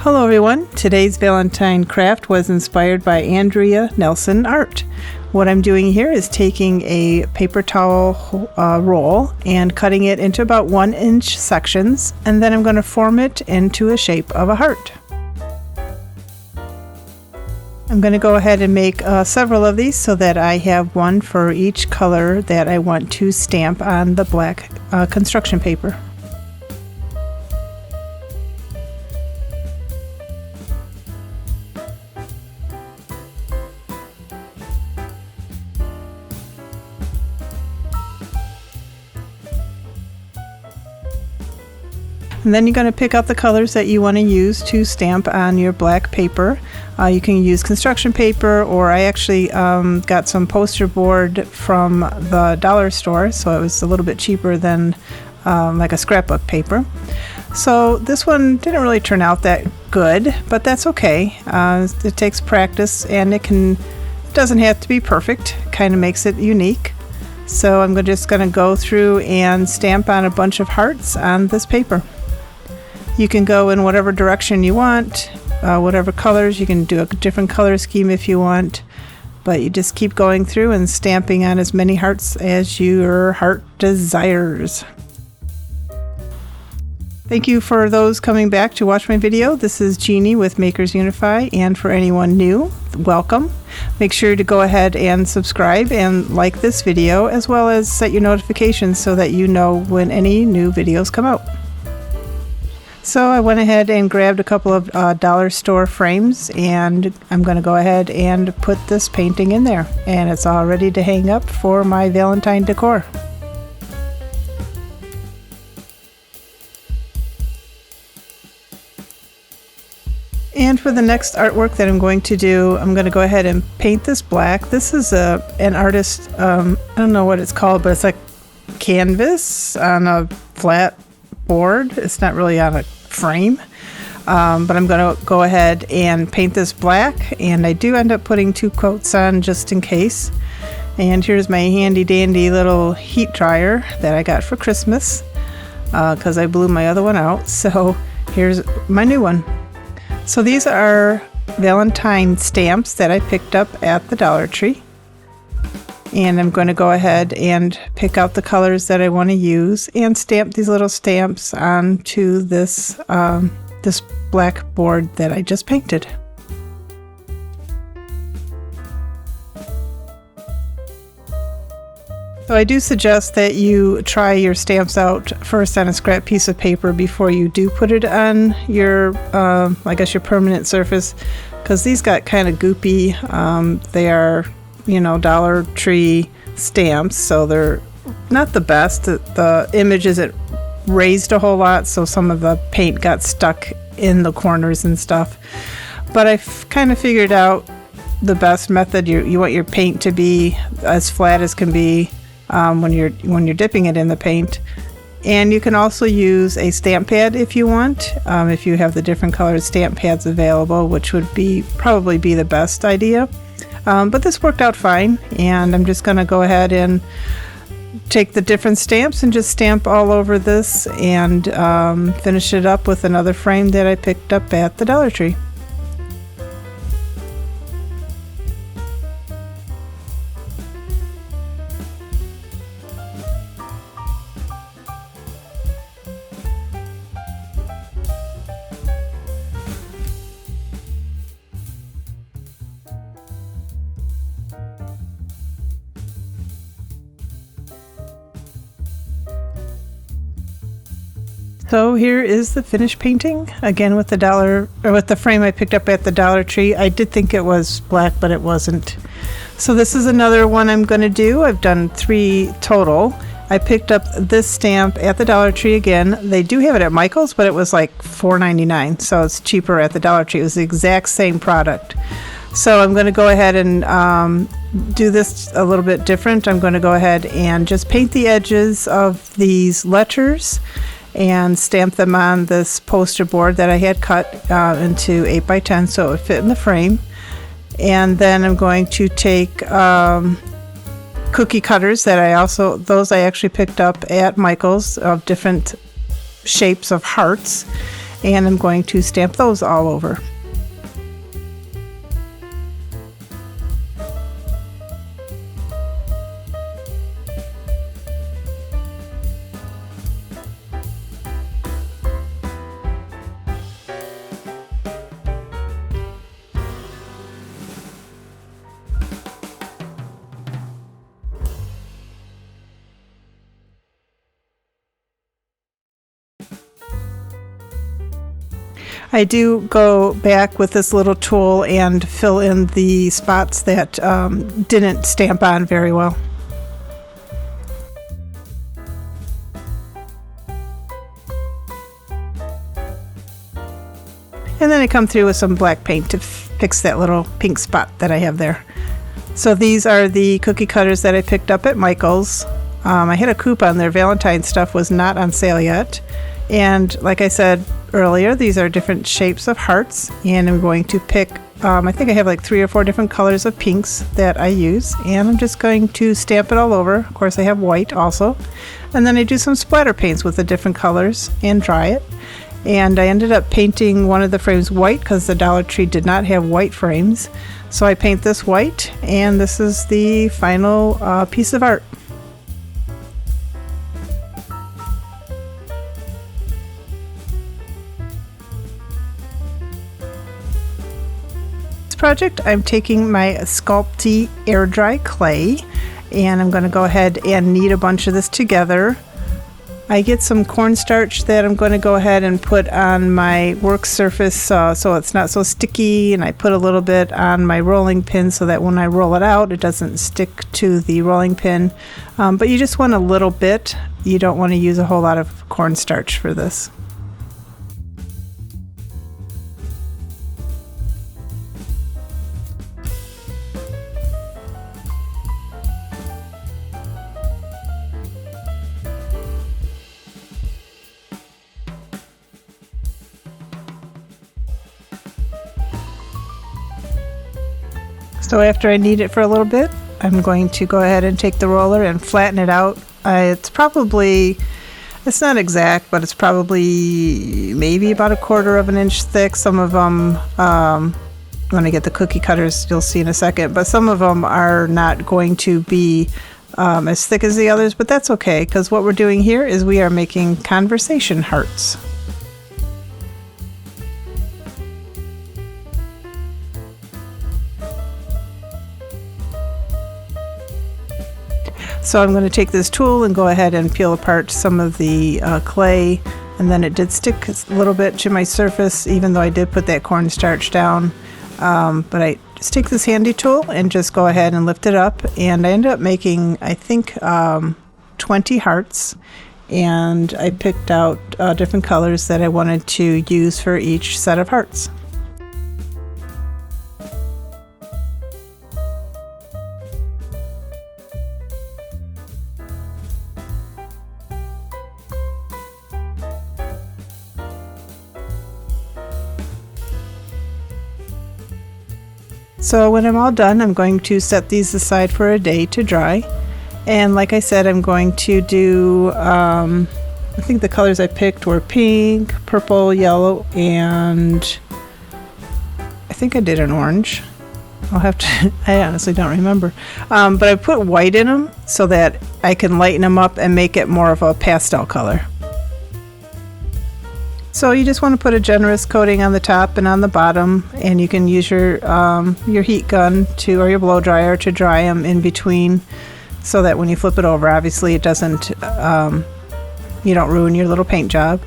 Hello everyone, today's Valentine craft was inspired by Andrea Nelson Art. What I'm doing here is taking a paper towel roll and cutting it into about 1-inch sections, and then I'm going to form it into a shape of a heart. I'm going to go ahead and make several of these so that I have one for each color that I want to stamp on the black construction paper. And then you're going to pick out the colors that you want to use to stamp on your black paper. You can use construction paper, or I actually got some poster board from the dollar store, so it was a little bit cheaper than like a scrapbook paper. So this one didn't really turn out that good, but that's okay. It takes practice, and it doesn't have to be perfect. Kind of makes it unique. So I'm just going to go through and stamp on a bunch of hearts on this paper. You can go in whatever direction you want, whatever colors. You can do a different color scheme if you want, but you just keep going through and stamping on as many hearts as your heart desires. Thank you for those coming back to watch my video. This is Jeanne with Makers Unify, and for anyone new, welcome. Make sure to go ahead and subscribe and like this video, as well as set your notifications so that you know when any new videos come out. So I went ahead and grabbed a couple of dollar store frames, and I'm going to go ahead and put this painting in there, and it's all ready to hang up for my Valentine decor. And for the next artwork that I'm going to do, I'm going to go ahead and paint this black. This is an artist, I don't know what it's called, but it's like canvas on a flat board. It's not really on a frame, but I'm going to go ahead and paint this black, and I do end up putting 2 coats on just in case. And here's my handy dandy little heat dryer that I got for Christmas because I blew my other one out. So here's my new one. So these are Valentine stamps that I picked up at the Dollar Tree. And I'm going to go ahead and pick out the colors that I want to use and stamp these little stamps onto this this black board that I just painted. So I do suggest that you try your stamps out first on a scrap piece of paper before you do put it on your, I guess, your permanent surface, because these got kind of goopy. They are, you know, Dollar Tree stamps, so they're not the best. The image isn't raised a whole lot, so some of the paint got stuck in the corners and stuff. But I've kind of figured out the best method. You want your paint to be as flat as can be when you're dipping it in the paint. And you can also use a stamp pad if you want, if you have the different colored stamp pads available, which would probably be the best idea. But this worked out fine, and I'm just going to go ahead and take the different stamps and just stamp all over this and finish it up with another frame that I picked up at the Dollar Tree. So here is the finished painting, again with the frame I picked up at the Dollar Tree. I did think it was black, but it wasn't. So this is another one I'm going to do. I've done 3 total. I picked up this stamp at the Dollar Tree again. They do have it at Michael's, but it was like $4.99, so it's cheaper at the Dollar Tree. It was the exact same product. So I'm going to go ahead and do this a little bit different. I'm going to go ahead and just paint the edges of these letters and stamp them on this poster board that I had cut into 8x10 so it would fit in the frame. And then I'm going to take cookie cutters that I actually picked up at Michael's of different shapes of hearts, and I'm going to stamp those all over. I do go back with this little tool and fill in the spots that didn't stamp on very well. And then I come through with some black paint to fix that little pink spot that I have there. So these are the cookie cutters that I picked up at Michael's. I had a coupon there. Valentine stuff was not on sale yet. And like I said earlier, these are different shapes of hearts, and I'm going to pick, I think I have like 3 or 4 different colors of pinks that I use, and I'm just going to stamp it all over. Of course I have white also, and then I do some splatter paints with the different colors and dry it. And I ended up painting one of the frames white because the Dollar Tree did not have white frames, so I paint this white, and this is the final piece of art. Project, I'm taking my Sculpty air dry clay, and I'm going to go ahead and knead a bunch of this together. I get some cornstarch that I'm going to go ahead and put on my work surface so it's not so sticky, and I put a little bit on my rolling pin so that when I roll it out it doesn't stick to the rolling pin, but you just want a little bit. You don't want to use a whole lot of cornstarch for this. So after I knead it for a little bit, I'm going to go ahead and take the roller and flatten it out. It's not exact, but it's probably maybe about 1/4 of an inch thick. Some of them, when I get the cookie cutters, you'll see in a second, but some of them are not going to be as thick as the others, but that's okay, because what we're doing here is we are making conversation hearts. So I'm going to take this tool and go ahead and peel apart some of the clay, and then it did stick a little bit to my surface even though I did put that cornstarch down, but I just take this handy tool and just go ahead and lift it up, and I ended up making, I think, 20 hearts, and I picked out different colors that I wanted to use for each set of hearts. So when I'm all done, I'm going to set these aside for a day to dry. And like I said, I'm going to do, I think the colors I picked were pink, purple, yellow, and I think I did an orange. I'll have to, I honestly don't remember. But I put white in them so that I can lighten them up and make it more of a pastel color. So you just want to put a generous coating on the top and on the bottom, and you can use your heat gun or your blow dryer to dry them in between, so that when you flip it over, obviously it doesn't, you don't ruin your little paint job.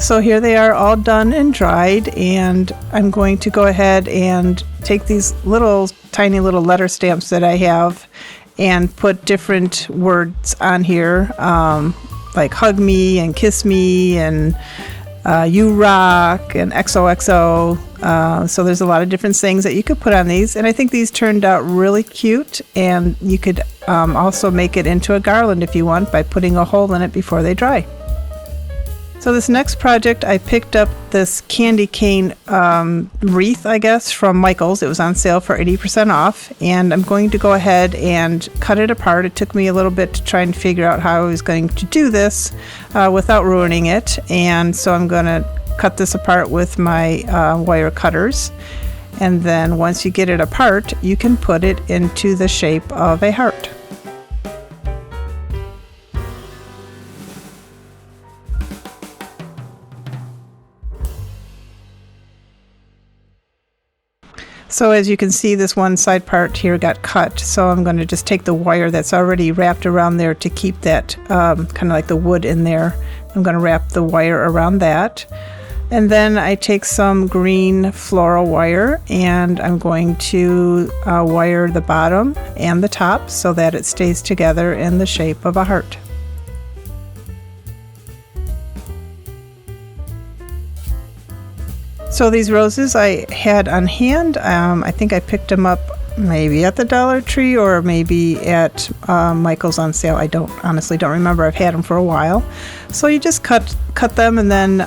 So here they are all done and dried, and I'm going to go ahead and take these tiny little letter stamps that I have, and put different words on here, like hug me and kiss me and you rock and XOXO. So there's a lot of different things that you could put on these, and I think these turned out really cute, and you could also make it into a garland if you want by putting a hole in it before they dry. So this next project, I picked up this candy cane wreath, I guess, from Michael's. It was on sale for 80% off, and I'm going to go ahead and cut it apart. It took me a little bit to try and figure out how I was going to do this without ruining it, and so I'm going to cut this apart with my wire cutters, and then once you get it apart, you can put it into the shape of a heart. So as you can see, this one side part here got cut, so I'm going to just take the wire that's already wrapped around there to keep that kind of like the wood in there. I'm going to wrap the wire around that, and then I take some green floral wire and I'm going to wire the bottom and the top so that it stays together in the shape of a heart. So these roses I had on hand. I think I picked them up maybe at the Dollar Tree or maybe at Michael's on sale. I honestly don't remember. I've had them for a while. So you just cut them and then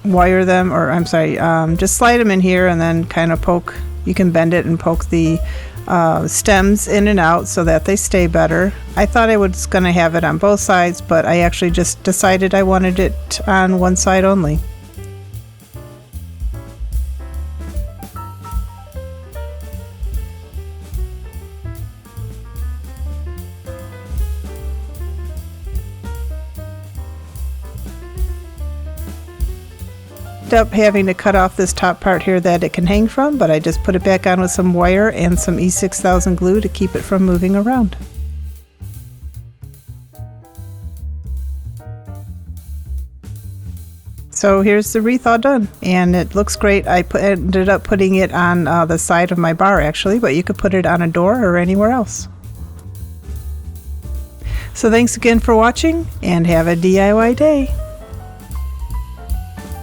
wire them, or I'm sorry, just slide them in here and then kind of poke. You can bend it and poke the stems in and out so that they stay better. I thought I was going to have it on both sides, but I actually just decided I wanted it on one side only. Up having to cut off this top part here that it can hang from, but I just put it back on with some wire and some E6000 glue to keep it from moving around. So here's the wreath all done, and it looks great. I ended up putting it on the side of my bar actually, but you could put it on a door or anywhere else. So thanks again for watching, and have a DIY day.